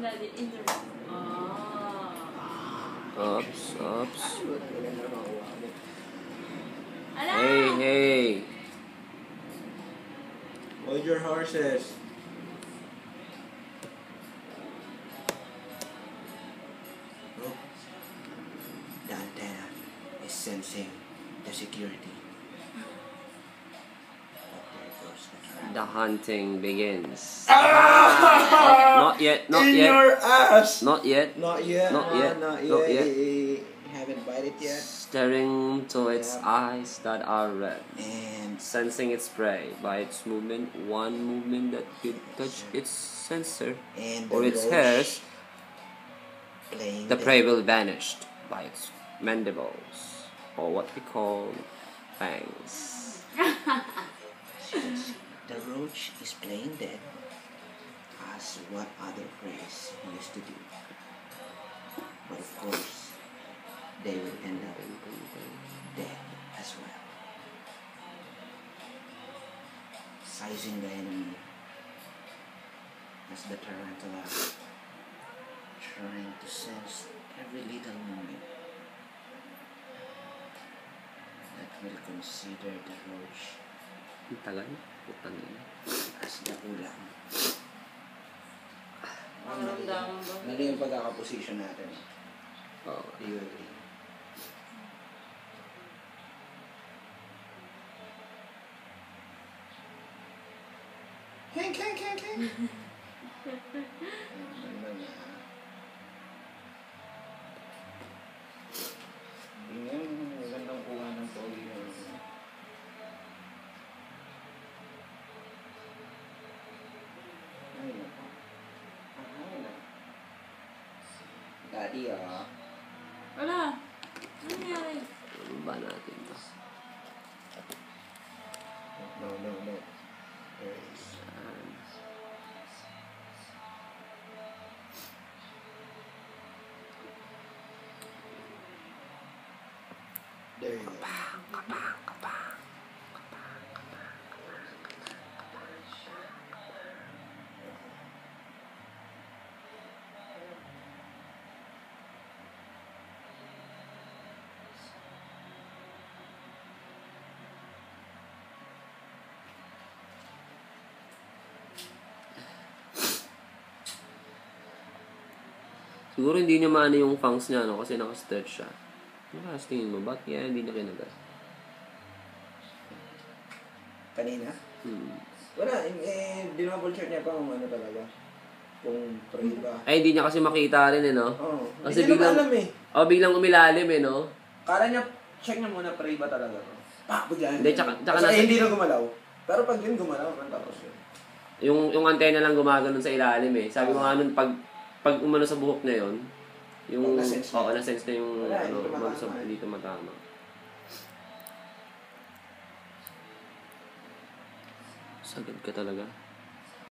the internet. Oops. Ala! Hey. Hold your horses. Oh. The antenna is sensing the security. Oh, there goes the trap. The hunting begins. Not yet. In your ass! Not yet. Not yet. Not yet. Not Not yet. yet. Haven't bite it yet. Staring to its eyes that are red. And Sensing its prey by its movement. One movement that could touch its sensor or its roach hairs. playing The prey will vanish by its mandibles, or what we call fangs. The roach is playing dead as what other preys used to do. But of course, they will end up dead as well. Sizing the enemy as the tarantula, trying to sense every little movement that will consider the roach Ang tagal. Putang ina. as the ulam. Maramdaman ba? Ano yung pagkakaposition natin? Oh. Do you agree? Heng. Magandang kuha ng pogi mo. Ay, nako. Daddy, Wala. Ano nangyari? Ano ba natin to? No. There is. There you go. Siguro hindi niya maano yung fangs niya, no? Kasi naka-stretch siya. Ano kaya sa tingin mo? Ba't kaya hindi niya kinagat? Kanina? Wala, dinouble check niya pa kung ano talaga. Kung prey ba. Ay, hindi niya kasi makita rin, no? Oo. Kasi Hindi niya biglang, alam eh. biglang umilalim, no? Kala niya, check niya muna prey ba talaga to. Bigla. Hindi, tsaka Kasi hindi na gumalaw. Pero pag yun gumalaw, man tapos yun. Yung antena lang gumagano sa ilalim, eh. Sabi ko nga nun, pag umano sa buhok na yun, yung, na-sense na. na-sense na yung, Wala, ano, hindi umano sa, tumatama. hindi tumatama. Sagad ka talaga.